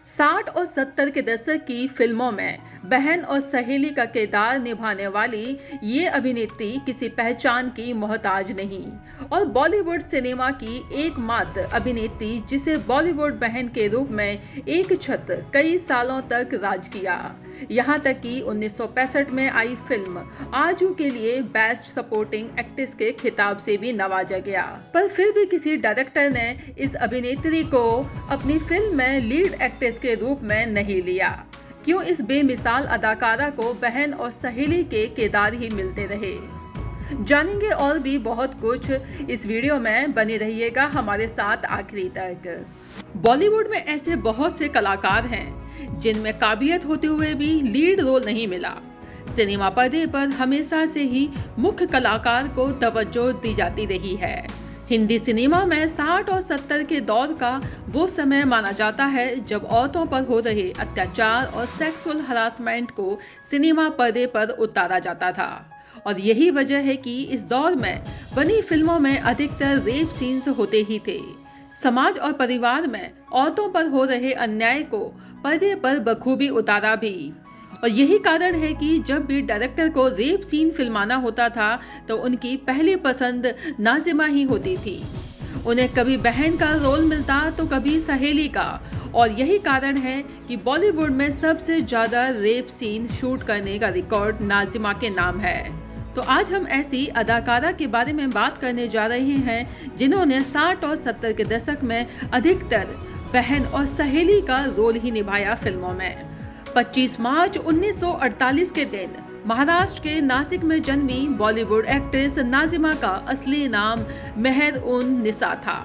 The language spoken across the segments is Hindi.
60 और 70 के दशक की फिल्मों में बहन और सहेली का किरदार निभाने वाली ये अभिनेत्री किसी पहचान की मोहताज नहीं और बॉलीवुड सिनेमा की एकमात्र अभिनेत्री जिसे बॉलीवुड बहन के रूप में एक छत कई सालों तक राज किया। यहाँ तक कि 1965 में आई फिल्म आजू के लिए बेस्ट सपोर्टिंग एक्ट्रेस के खिताब से भी नवाजा गया, पर फिर भी किसी डायरेक्टर ने इस अभिनेत्री को अपनी फिल्म में लीड एक्ट्रेस के रूप में नहीं लिया। क्यों इस बेमिसाल अदाकारा को बहन और सहेली के किरदार ही मिलते रहे? जानेंगे और भी बहुत कुछ इस वीडियो में, बने रहिएगा हमारे साथ आखिरी तक। बॉलीवुड में ऐसे बहुत से कलाकार हैं जिनमें काबिलियत होते हुए भी लीड रोल नहीं मिला। सिनेमा पर्दे पर हमेशा से ही मुख्य कलाकार को तवज्जो दी जाती रही है। हिंदी सिनेमा में 60 और 70 के दौर का वो समय माना जाता है जब औरतों पर हो रहे अत्याचार और सेक्सुअल हरासमेंट को सिनेमा पर्दे पर उतारा जाता था, और यही वजह है कि इस दौर में बनी फिल्मों में अधिकतर रेप सीन्स होते ही थे। समाज और परिवार में औरतों पर हो रहे अन्याय को पर्दे पर बखूबी उतारा भी, और यही कारण है कि जब भी डायरेक्टर को रेप सीन फिल्माना होता था तो उनकी पहली पसंद नाजिमा ही होती थी। उन्हें कभी बहन का रोल मिलता तो कभी सहेली का, और यही कारण है कि बॉलीवुड में सबसे ज्यादा रेप सीन शूट करने का रिकॉर्ड नाजिमा के नाम है। तो आज हम ऐसी अदाकारा के बारे में बात करने जा रहे हैं जिन्होंने 60 और 70 के दशक में अधिकतर बहन और सहेली का रोल ही निभाया फिल्मों में। 25 मार्च 1948 के दिन महाराष्ट्र के नासिक में जन्मी बॉलीवुड एक्ट्रेस नाजिमा का असली नाम मेहर उन निसा था,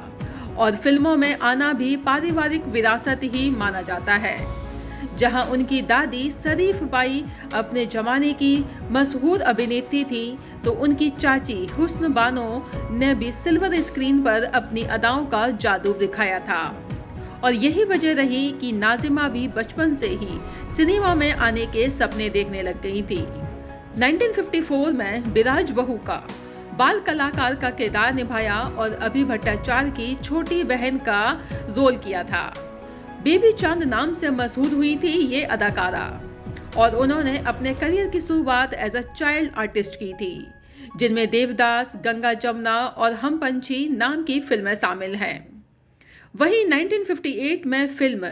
और फिल्मों में आना भी पारिवारिक विरासत ही माना जाता है। जहां उनकी दादी शरीफ बाई अपने जमाने की मशहूर अभिनेत्री थी, तो उनकी चाची हुस्न बानो ने भी सिल्वर स्क्रीन पर अपनी अदाओं का जादू दिखाया था, और यही वजह रही कि नाजिमा भी बचपन से ही सिनेमा में आने के सपने देखने लग गई थी। 1954 में बिराज बहू का बाल कलाकार का किरदार निभाया और अभि भट्टाचार्य की छोटी बहन का रोल किया था। बेबी चांद नाम से मशहूर हुई थी ये अदाकारा, और उन्होंने अपने करियर की शुरुआत एज अ चाइल्ड आर्टिस्ट की थी, जिनमें देवदास, गंगा जमुना और हम पंछी नाम की फिल्में शामिल हैं। वहीं 1958 में फिल्म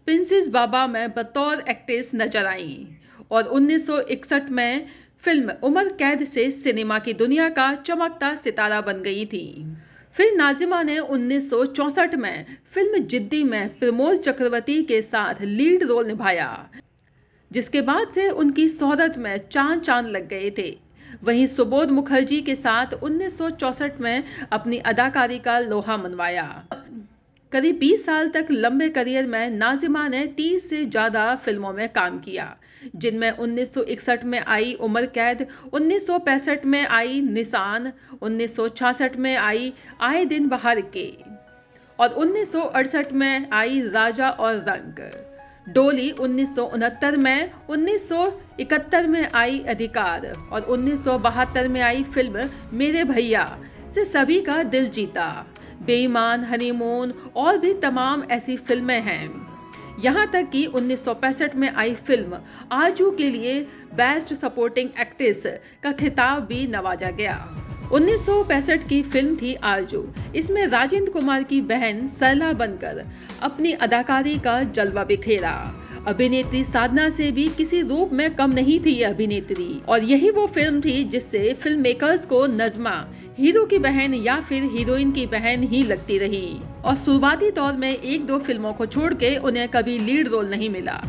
प्रिंसेस बाबा में बतौर एक्ट्रेस नजर आई, और 1961 में फिल्म उमर कैद से सिनेमा की दुनिया का चमकता सितारा बन गई थी। फिर नाजिमा ने 1964 में फिल्म जिद्दी में प्रमोद चक्रवर्ती के साथ लीड रोल निभाया, जिसके बाद से उनकी शोहरत में चांद चांद लग गए थे। वहीं सुबोध मुखर्जी के साथ 1964 में अपनी अदाकारी का लोहा मनवाया। करीब 20 साल तक लंबे करियर में नाजिमा ने 30 से ज्यादा फिल्मों में काम किया, जिनमें 1961 में आई उमर कैद, 1965 में आई निशान, 1966 में आई आए दिन बहार के, और 1968 में आई राजा और रंग, डोली 1969 में, 1971 में आई अधिकार, और 1972 में आई फिल्म मेरे भैया से सभी का दिल जीता, बेईमान, हनीमून और भी तमाम ऐसी फिल्में हैं। यहाँ तक कि 1965 में आई फिल्म आजू के लिए बेस्ट सपोर्टिंग एक्ट्रेस का खिताब भी नवाजा गया। 1965 की फिल्म थी आजू। इसमें राजेंद्र कुमार की बहन सरला बनकर अपनी अदाकारी का जलवा बिखेरा। अभिनेत्री साधना से भी किसी रूप में कम नहीं थी ये अभिनेत्री, और यही वो फिल्म थी जिससे फिल्म मेकर्स को नजमा हीरो की बहन या फिर हीरोइन की बहन ही लगती रही, और शुरुआती दौर में एक दो फिल्मों को छोड़ के उन्हें कभी लीड रोल नहीं मिला।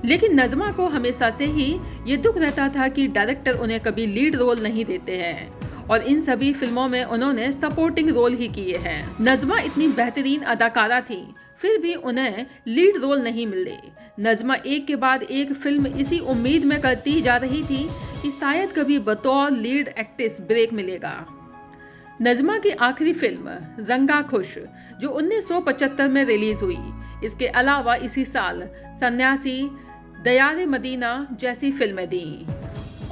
लेकिन नजमा को हमेशा से ही ये दुख रहता था कि डायरेक्टर उन्हें कभी लीड रोल नहीं देते हैं, और इन सभी फिल्मों में उन्होंने सपोर्टिंग रोल ही किए हैं। नजमा इतनी बेहतरीन अदाकारा थी, फिर भी उन्हें लीड रोल नहीं मिले। नजमा एक के बाद एक फिल्म इसी उम्मीद में करती जा रही थी कि शायद कभी बतौर लीड एक्ट्रेस ब्रेक मिलेगा। नजमा की आखिरी फिल्म रंगा खुश, जो 1975 में रिलीज हुई। इसके अलावा इसी साल सन्यासी, दयारे मदीना जैसी फिल्में दी।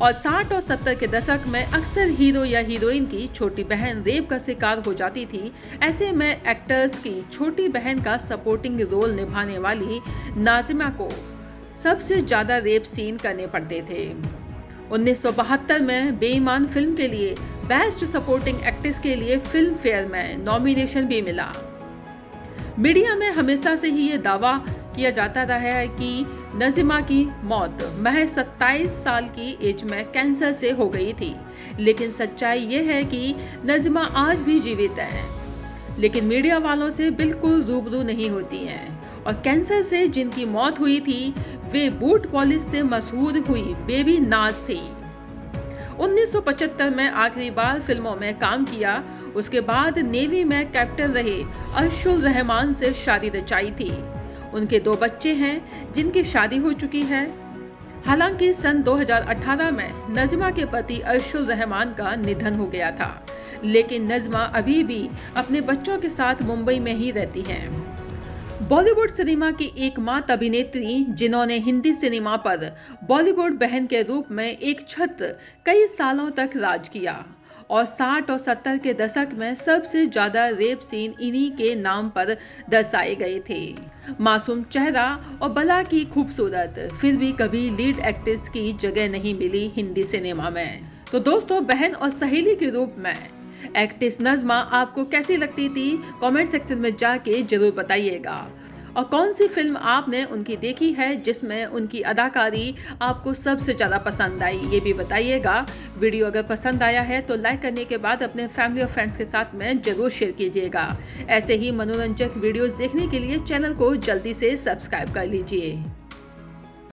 और 60 और 70 के दशक में अक्सर हीरो या हीरोइन की छोटी बहन रेप का शिकार हो जाती थी। ऐसे में एक्टर्स की छोटी बहन का सपोर्टिंग रोल निभाने वाली नाजिमा को सबसे ज्यादा रेप सीन करने पड़ते थे। 1972 में बेईमान फिल्म के लिए बेस्ट सपोर्टिंग एक्ट्रेस के लिए फिल्म फेयर में नॉमिनेशन भी मिला। मीडिया में हमेशा से ही ये दावा किया जाता रहा है कि नज़ीमा की मौत महज 27 साल की एज में कैंसर से हो गई थी, लेकिन सच्चाई ये है कि नज़ीमा आज भी जीवित है, लेकिन मीडिया वालों से बिल्कुल रूबरू नहीं होती हैं। और कैंसर से जिनकी मौत हुई थी वे बूट पॉलिश से मशहूर हुई बेबी नाज थी। 1975 में आखिरी बार फिल्मों में काम किया, उसके बाद नेवी में कैप्टन रहे अर्शुल रहमान से शादी रचाई थी। उनके 2 बच्चे हैं जिनकी शादी हो चुकी है। हालांकि सन 2018 में नज़ीमा के पति अर्शुल रहमान का निधन हो गया था, लेकिन नज़ीमा अभी भी अपने बच्चों के साथ मुंबई में ही रहती हैं। बॉलीवुड सिनेमा की एकमात्र अभिनेत्री जिन्होंने हिंदी सिनेमा पर बॉलीवुड बहन के रूप में एक छत्र कई सालों तक राज किया और 60 और 70 के दशक में सबसे ज्यादा रेप सीन इन्हीं के नाम पर दर्शाए गए थे। मासूम चेहरा और बला की खूबसूरत, फिर भी कभी लीड एक्ट्रेस की जगह नहीं मिली हिंदी सिनेमा में। तो दोस्तों, बहन और सहेली के रूप में एक्ट्रेस नज़ीमा आपको कैसी लगती थी? कमेंट सेक्शन में जाके जरूर बताइएगा। और कौन सी फिल्म आपने उनकी देखी है जिसमें उनकी अदाकारी आपको सबसे ज़्यादा पसंद आई, ये भी बताइएगा। वीडियो अगर पसंद आया है तो लाइक करने के बाद अपने फैमिली और फ्रेंड्स के साथ में जरूर शेयर कीजिएगा। ऐसे ही मनोरंजक वीडियोस देखने के लिए चैनल को जल्दी से सब्सक्राइब कर लीजिए।